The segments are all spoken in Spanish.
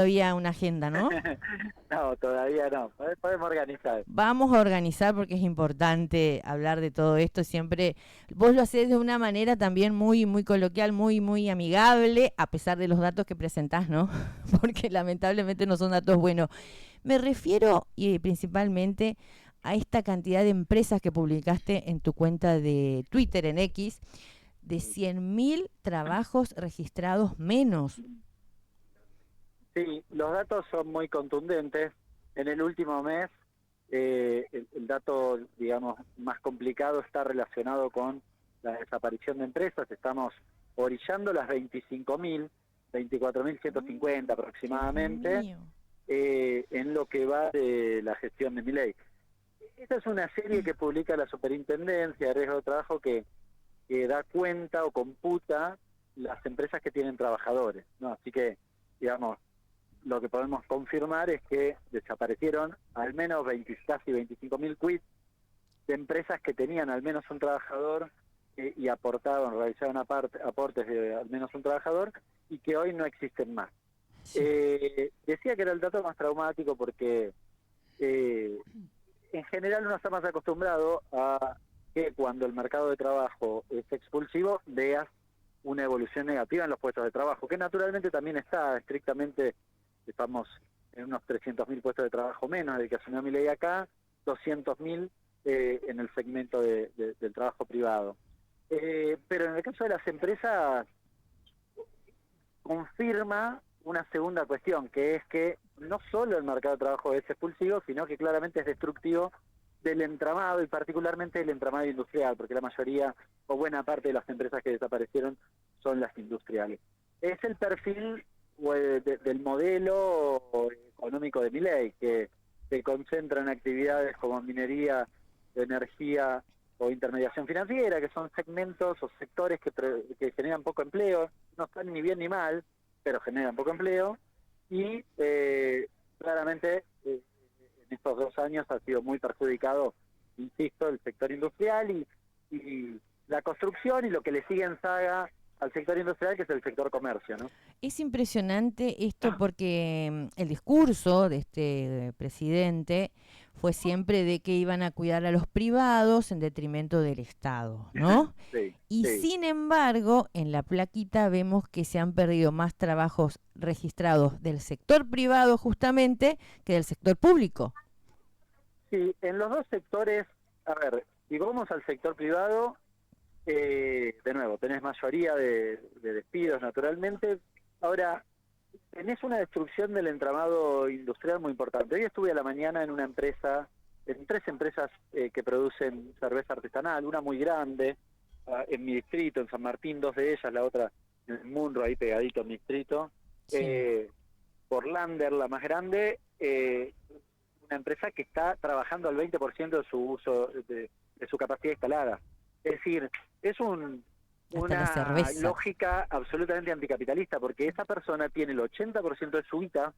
todavía una agenda, ¿no? No, todavía no. Podemos organizar. Vamos a organizar porque es importante hablar de todo esto siempre. Vos lo hacés de una manera también muy, muy coloquial, muy, muy amigable, a pesar de los datos que presentás, ¿no? Porque lamentablemente no son datos buenos. Me refiero principalmente a esta cantidad de empresas que publicaste en tu cuenta de Twitter, en X, de 100.000 trabajos registrados menos. Sí, los datos son muy contundentes. En el último mes, el dato, digamos, más complicado está relacionado con la desaparición de empresas. Estamos orillando las 25.000, 24.150 Dios aproximadamente, mío. en lo que va de la gestión de Milei. Esta es una serie que publica la Superintendencia de Riesgo de Trabajo que da cuenta o computa las empresas que tienen trabajadores, ¿no? Así que, digamos, lo que podemos confirmar es que desaparecieron al menos casi 25.000 quits de empresas que tenían al menos un trabajador y aportaban, realizaban aportes de al menos un trabajador y que hoy no existen más. Sí. Decía que era el dato más traumático porque eh, en general uno está más acostumbrado a que cuando el mercado de trabajo es expulsivo veas una evolución negativa en los puestos de trabajo, que naturalmente también está estrictamente. Estamos en unos 300.000 puestos de trabajo menos del que asumió mi ley acá, 200.000 en el segmento del trabajo privado. Pero en el caso de las empresas, confirma una segunda cuestión, que es que no solo el mercado de trabajo es expulsivo, sino que claramente es destructivo del entramado y particularmente del entramado industrial, porque la mayoría o buena parte de las empresas que desaparecieron son las industriales. Es el perfil del modelo económico de Milei, que se concentra en actividades como minería, energía o intermediación financiera, que son segmentos o sectores que generan poco empleo, no están ni bien ni mal, pero generan poco empleo, y claramente en estos 2 años ha sido muy perjudicado, insisto, el sector industrial y la construcción y lo que le sigue en saga al sector industrial, que es el sector comercio, ¿no? Es impresionante esto porque el discurso de este presidente fue siempre de que iban a cuidar a los privados en detrimento del Estado, ¿no? Sí, Y sí. sin embargo, en la plaquita vemos que se han perdido más trabajos registrados del sector privado justamente que del sector público. Sí, en los dos sectores, a ver, si vamos al sector privado, de nuevo, tenés mayoría de despidos naturalmente. Ahora, tenés una destrucción del entramado industrial muy importante. Hoy estuve a la mañana en una empresa, en 3 empresas que producen cerveza artesanal, una muy grande, en mi distrito, en San Martín, 2 de ellas, la otra en el Munro, ahí pegadito en mi distrito. Sí. Por Lander, la más grande, una empresa que está trabajando al 20% de su uso, de su capacidad instalada. Es decir, es Hasta la una cerveza. lógica absolutamente anticapitalista, porque esa persona tiene el 80% de su vida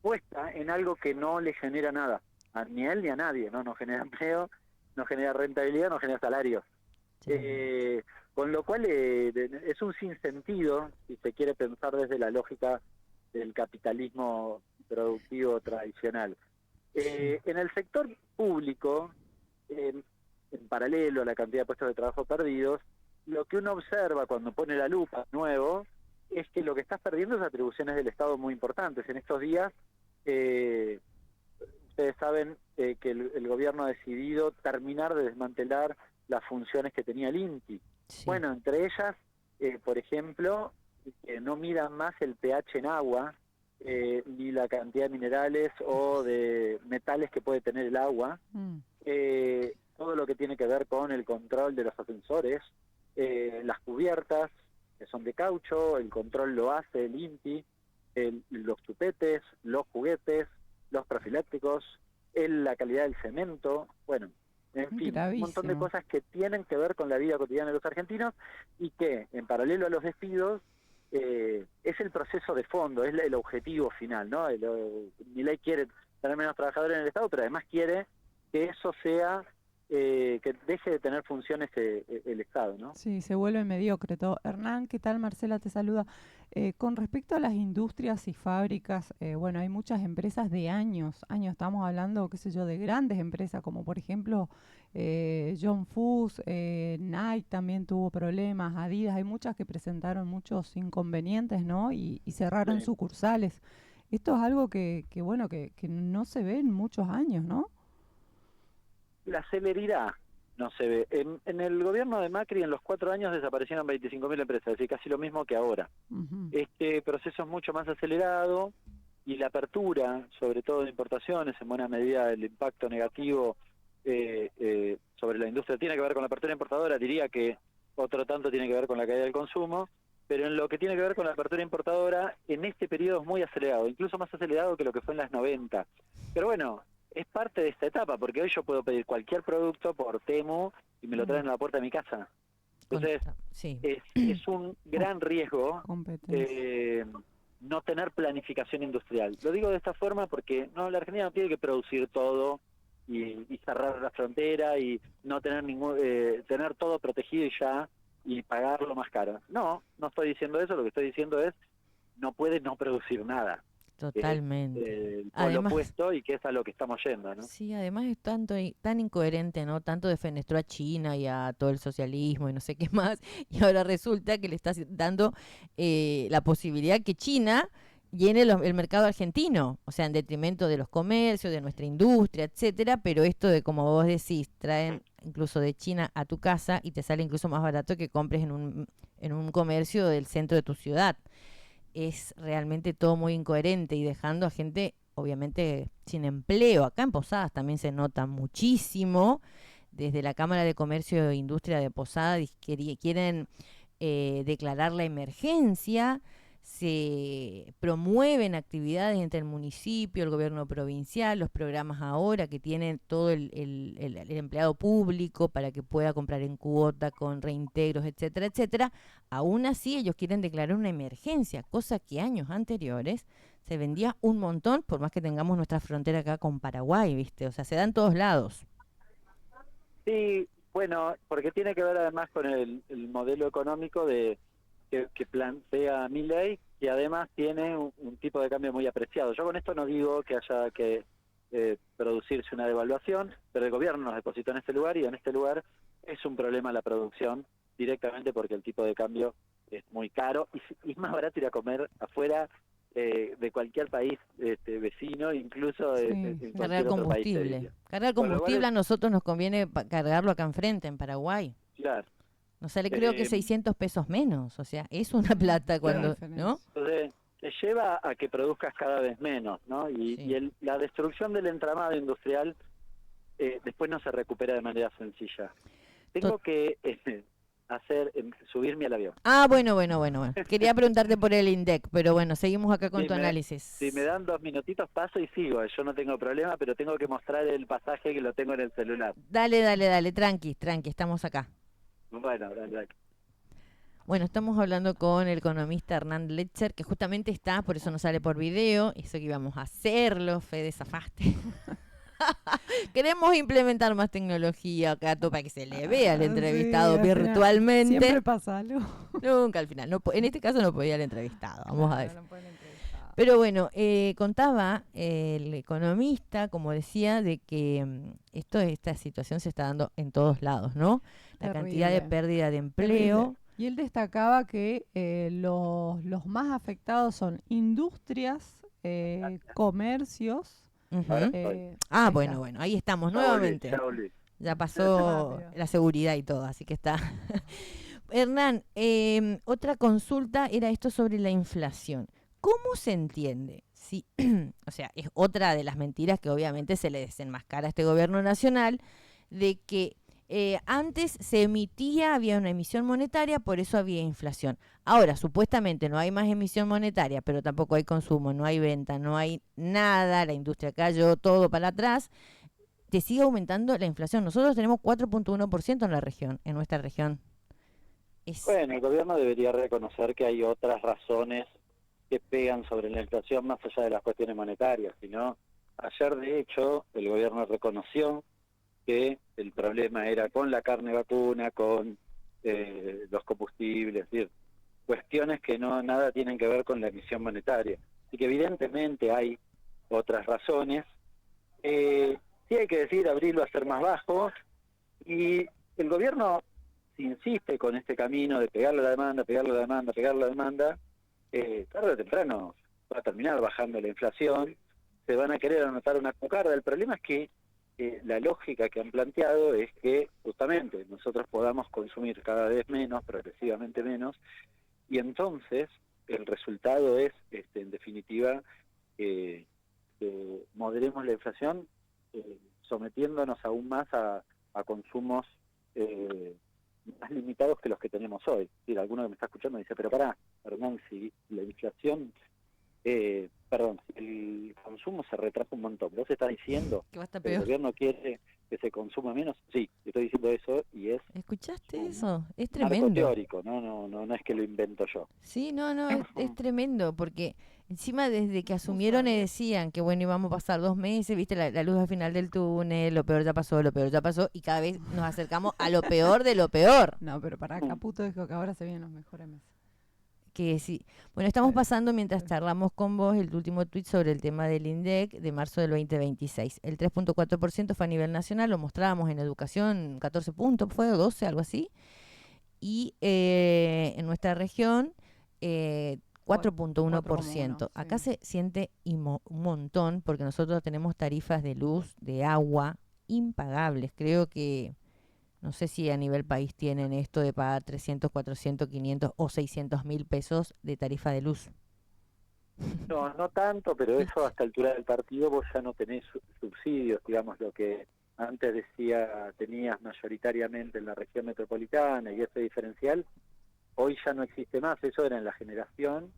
puesta en algo que no le genera nada, ni a él ni a nadie, ¿no? No genera empleo, no genera rentabilidad, no genera salarios. Sí. Con lo cual es un sinsentido, si se quiere pensar desde la lógica del capitalismo productivo tradicional. Sí. En el sector público, en paralelo a la cantidad de puestos de trabajo perdidos, lo que uno observa cuando pone la lupa nuevo es que lo que estás perdiendo es atribuciones del Estado muy importantes. En estos días, eh, ustedes saben que el gobierno ha decidido terminar de desmantelar las funciones que tenía el INTI. Sí. Bueno, entre ellas, por ejemplo, que no midan más el pH en agua, ni la cantidad de minerales o de metales que puede tener el agua, Mm. todo lo que tiene que ver con el control de los ascensores, las cubiertas, que son de caucho, el control lo hace el INTI, los chupetes, los juguetes, los profilácticos, la calidad del cemento, bueno, en fin, un montón de Gravísimo. cosas que tienen que ver con la vida cotidiana de los argentinos y que, en paralelo a los despidos, es el proceso de fondo, es el objetivo final, ¿no? Milei quiere tener menos trabajadores en el Estado, pero además quiere que eso sea que deje de tener funciones el Estado, ¿no? Sí, se vuelve mediocre todo. Hernán, ¿qué tal? Marcela te saluda. Con respecto a las industrias y fábricas, bueno, hay muchas empresas de años, estamos hablando, qué sé yo, de grandes empresas, como por ejemplo John Fuss, Nike también tuvo problemas, Adidas, hay muchas que presentaron muchos inconvenientes, ¿no? Y cerraron Sí. sucursales. Esto es algo bueno, que no se ve en muchos años, ¿no? La celeridad no se ve. En el gobierno de Macri, en los 4 años desaparecieron 25.000 empresas, es decir, casi lo mismo que ahora. Ujú. Este proceso es mucho más acelerado y la apertura, sobre todo de importaciones, en buena medida el impacto negativo sobre la industria tiene que ver con la apertura importadora, diría que otro tanto tiene que ver con la caída del consumo, pero en lo que tiene que ver con la apertura importadora, en este periodo es muy acelerado, incluso más acelerado que lo que fue en las 90. Pero bueno, es parte de esta etapa, porque hoy yo puedo pedir cualquier producto por Temu y me lo Mm, traen a la puerta de mi casa. Entonces, Sí. es un gran riesgo competencia. no tener planificación industrial. Lo digo de esta forma porque la Argentina no tiene que producir todo y cerrar la frontera y no tener tener todo protegido y ya y pagarlo más caro. No estoy diciendo eso, lo que estoy diciendo es no puede no producir nada, que es Totalmente. el polo Además, opuesto y que es a lo que estamos yendo, ¿no? sí, además es tan incoherente, ¿no? Tanto defenestró a China y a todo el socialismo y no sé qué más, y ahora resulta que le está dando la posibilidad que China llene el mercado argentino, o sea, en detrimento de los comercios, de nuestra industria, etcétera, pero esto de, como vos decís, traen incluso de China a tu casa y te sale incluso más barato que compres en un comercio del centro de tu ciudad. Es realmente todo muy incoherente y dejando a gente obviamente sin empleo. Acá en Posadas también se nota muchísimo. Desde la Cámara de Comercio e Industria de Posadas quieren declarar la emergencia. Se promueven actividades entre el municipio, el gobierno provincial, los programas ahora que tienen todo el empleado público para que pueda comprar en cuota con reintegros, etcétera, etcétera. Aún así, ellos quieren declarar una emergencia, cosa que años anteriores se vendía un montón, por más que tengamos nuestra frontera acá con Paraguay, ¿viste? O sea, se da en todos lados. Sí, bueno, porque tiene que ver además con el modelo económico que plantea Milei, que además tiene un tipo de cambio muy apreciado. Yo con esto no digo que haya que producirse una devaluación, pero el gobierno nos depositó en este lugar y en este lugar es un problema la producción directamente porque el tipo de cambio es muy caro y es más barato ir a comer afuera de cualquier país vecino, incluso Sí, en sí. Cargar cualquier otro país, te combustible. diría. Cargar Con lo cual combustible a nosotros nos conviene cargarlo acá enfrente, en Paraguay. claro, Nos sale creo que eh, 600 pesos menos. O sea, es una Mm, plata una claro. cuando, ¿no? diferencia. Entonces, te lleva a que produzcas cada vez menos, ¿no? Sí. La destrucción del entramado industrial después no se recupera de manera sencilla. Tot- Tengo que subirme al avión. bueno. Quería preguntarte por el INDEC, pero bueno, seguimos acá con Si tu me, si me análisis. dan 2 minutitos paso y sigo, yo no tengo problema, pero tengo que mostrar el pasaje que lo tengo en el celular. Dale, tranqui, estamos acá. Bueno, dale, dale. Bueno, estamos hablando con el economista Hernán Letcher, que justamente está, por eso no sale por video, eso que íbamos a hacerlo, Fede, zafaste. Queremos implementar más tecnología acá para que se le vea al Sí, entrevistado al final siempre virtualmente. pasa algo. Nunca al final, en este caso no podía el entrevistado, vamos a Claro, ver. no pueden entrevistar. Pero bueno, contaba el economista, como decía, de que esta situación se está dando en todos lados, ¿no? La cantidad de Terrible, pérdida de terrible. empleo. Y él destacaba que los más afectados son industrias, comercios. Ahora Ujú. estoy. Ah, Ahí está. bueno, ahí estamos Ya volví, nuevamente. ya volví. Ya pasó Rápido. la seguridad y todo, así que está. Hernán, otra consulta era esto sobre la inflación. ¿Cómo se entiende? Si, o sea, es otra de las mentiras que obviamente se le desenmascara a este gobierno nacional, de que antes se emitía, había una emisión monetaria, por eso había inflación. Ahora, supuestamente no hay más emisión monetaria, pero tampoco hay consumo, no hay venta, no hay nada, la industria cayó, todo para atrás, te sigue aumentando la inflación. Nosotros tenemos 4.1% en la región, en nuestra región. Es Bueno, el gobierno debería reconocer que hay otras razones que pegan sobre la inflación más allá de las cuestiones monetarias, sino ayer de hecho el gobierno reconoció que el problema era con la carne vacuna, con los combustibles, es decir, cuestiones que no nada tienen que ver con la emisión monetaria. Así que evidentemente hay otras razones. Sí hay que decir, abril va a ser más bajo, y el gobierno, si insiste con este camino de pegarle a la demanda, pegarle a la demanda, pegarle a la demanda, tarde o temprano va a terminar bajando la inflación, se van a querer anotar una cucarda. El problema es que la lógica que han planteado es que justamente nosotros podamos consumir cada vez menos, progresivamente menos, y entonces el resultado es, en definitiva, que moderemos la inflación, sometiéndonos aún más a consumos más limitados que los que tenemos hoy. Es decir, alguno que me está escuchando dice, pero pará, Hernán, si la inflación, si el consumo se retrasa un montón, ¿vos estás diciendo Que va a estar que el peor. gobierno quiere que se consuma menos? Sí, estoy diciendo eso, y es ¿Escuchaste un eso? Es marco tremendo. teórico, no es que lo invento yo. Sí, no, es tremendo, porque encima desde que asumieron y decían que bueno, íbamos a pasar 2 meses, viste, la luz al final del túnel, lo peor ya pasó, y cada vez nos acercamos a lo peor de lo peor. No, pero para Caputo dijo que ahora se vienen los mejores meses. Que sí. Bueno, estamos Sí, pasando mientras sí. charlamos con vos el último tuit sobre el tema del INDEC de marzo del 2026. El 3.4% fue a nivel nacional, lo mostrábamos en educación, 14 puntos, fue o 12, algo así. Y en nuestra región, 4.1%. 4,1, Acá sí. se siente un montón porque nosotros tenemos tarifas de luz, de agua, impagables. Creo que, no sé si a nivel país tienen esto de pagar 300, 400, 500 o 600 mil pesos de tarifa de luz. No tanto, pero eso a ¿Viste? esta altura del partido vos ya no tenés subsidios, digamos, lo que antes decía tenías mayoritariamente en la región metropolitana y ese diferencial, hoy ya no existe más. Eso era en la generación,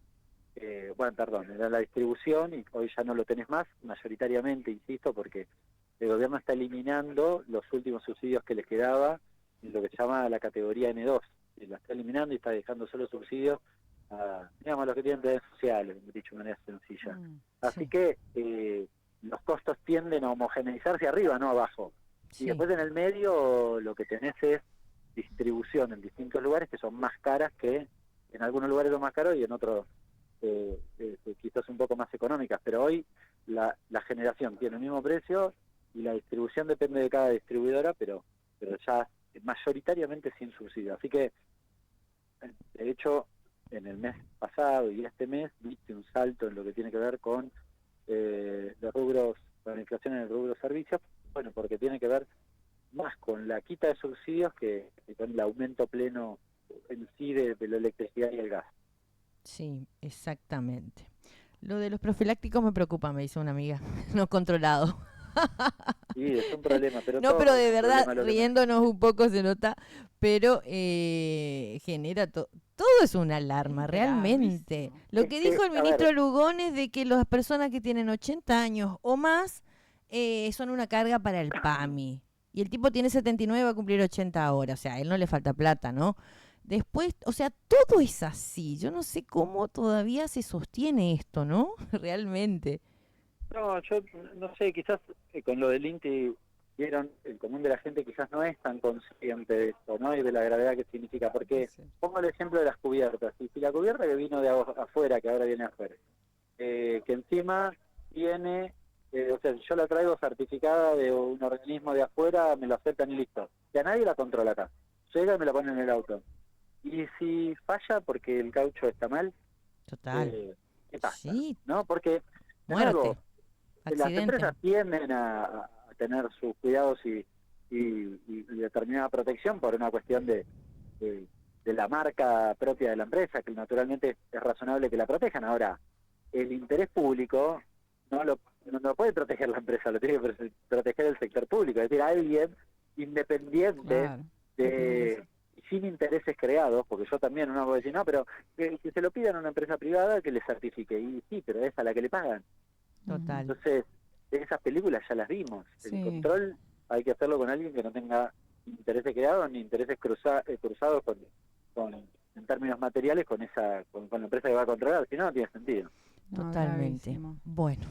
era en la distribución, y hoy ya no lo tenés más, mayoritariamente, insisto, porque el gobierno está eliminando los últimos subsidios que les quedaba en lo que se llama la categoría N2, y la está eliminando y está dejando solo subsidios digamos, los que tienen redes sociales, dicho de manera sencilla. Así Sí, que los costos tienden a homogeneizarse arriba, no abajo. Y sí. después en el medio lo que tenés es distribución en distintos lugares que son más caras, que en algunos lugares son más caros y en otros quizás un poco más económicas. Pero hoy la generación tiene el mismo precio y la distribución depende de cada distribuidora, pero ya mayoritariamente sin subsidio. Así que, de hecho, en el mes pasado y este mes viste un salto en lo que tiene que ver con los rubros, con la inflación en el rubro servicios, bueno, porque tiene que ver más con la quita de subsidios que con el aumento pleno en sí de la electricidad y el gas. Sí, exactamente. Lo de los profilácticos me preocupa, me dice una amiga, no controlado. Y es un problema, pero No, pero todo es de un verdad, problema. Lo que riéndonos un poco se nota, pero genera todo es una alarma, realmente. Gravísimo. Lo es que que, dijo el a ver, ministro Lugones de que las personas que tienen 80 años o más son una carga para el PAMI. Y el tipo tiene 79 y va a cumplir 80 ahora, o sea, a él no le falta plata, ¿no? Después, o sea, todo es así. Yo no sé cómo todavía se sostiene esto, ¿no? Realmente. no, yo no sé, quizás con lo del INTI vieron, el común de la gente quizás no es tan consciente de esto, ¿no? Y de la gravedad que significa, porque Sí. pongo el ejemplo de las cubiertas. Y si la cubierta que vino de afuera, que ahora viene afuera, que encima viene, o sea, si yo la traigo certificada de un organismo de afuera, me lo aceptan y listo. Y a nadie la controla acá. Llega y me la ponen en el auto. Y si falla porque el caucho está mal, Total. ¿qué pasa? Sí, ¿No? Porque, de muerte, nuevo, las accidente. empresas tienden a tener sus cuidados y determinada protección por una cuestión de, de la marca propia de la empresa, que naturalmente es razonable que la protejan. Ahora, el interés público no lo puede proteger la empresa, lo tiene que proteger el sector público, es decir, alguien independiente Claro. ¿Qué tiene que ser? sin intereses creados, porque yo también uno puede decir, no, pero que se lo pidan a una empresa privada que le certifique, y sí, pero es a la que le pagan. Ujú. Total. Entonces, esas películas ya las vimos. El Sí. control hay que hacerlo con alguien que no tenga intereses creados ni intereses cruzados en términos materiales con la empresa que va a controlar, si no, no tiene sentido. No, Totalmente. gravísimo. Bueno,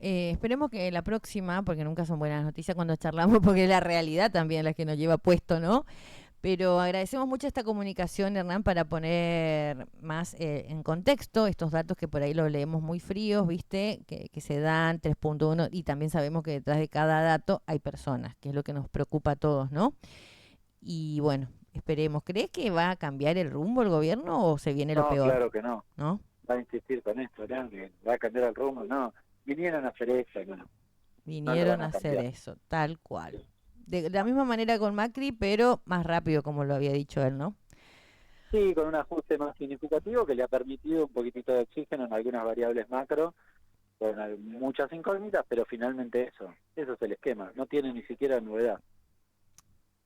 esperemos que la próxima, porque nunca son buenas noticias cuando charlamos, porque es la realidad también la que nos lleva puesto, ¿no? Pero agradecemos mucho esta comunicación, Hernán, para poner más en contexto estos datos que por ahí los leemos muy fríos, ¿viste? Que se dan 3.1 y también sabemos que detrás de cada dato hay personas, que es lo que nos preocupa a todos, ¿no? Y bueno, esperemos. ¿Crees que va a cambiar el rumbo el gobierno o se viene lo No, peor? claro que no. ¿No? Va a insistir con esto, ¿no? Que va a cambiar el rumbo, no. Vinieron a hacer eso, no. No lo Vinieron van a a hacer cambiar. eso, tal cual. De la misma manera con Macri, pero más rápido, como lo había dicho él, ¿no? Sí, con un ajuste más significativo que le ha permitido un poquitito de oxígeno en algunas variables macro, con muchas incógnitas, pero finalmente eso es el esquema, no tiene ni siquiera novedad.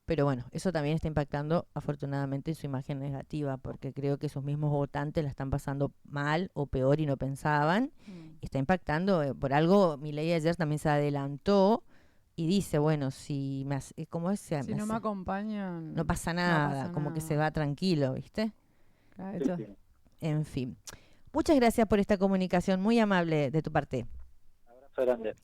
Pero bueno, eso también está impactando afortunadamente en su imagen negativa, porque creo que sus mismos votantes la están pasando mal o peor y no pensaban. Está impactando, por algo Milei ayer también se adelantó y dice, bueno, si me hace, ¿cómo es? Si no me acompañan, No pasa no nada, pasa como que se nada. va tranquilo, ¿viste? Claro, Sí, esto- sí. En fin. Muchas gracias por esta comunicación, muy amable de tu parte. Abrazo grande.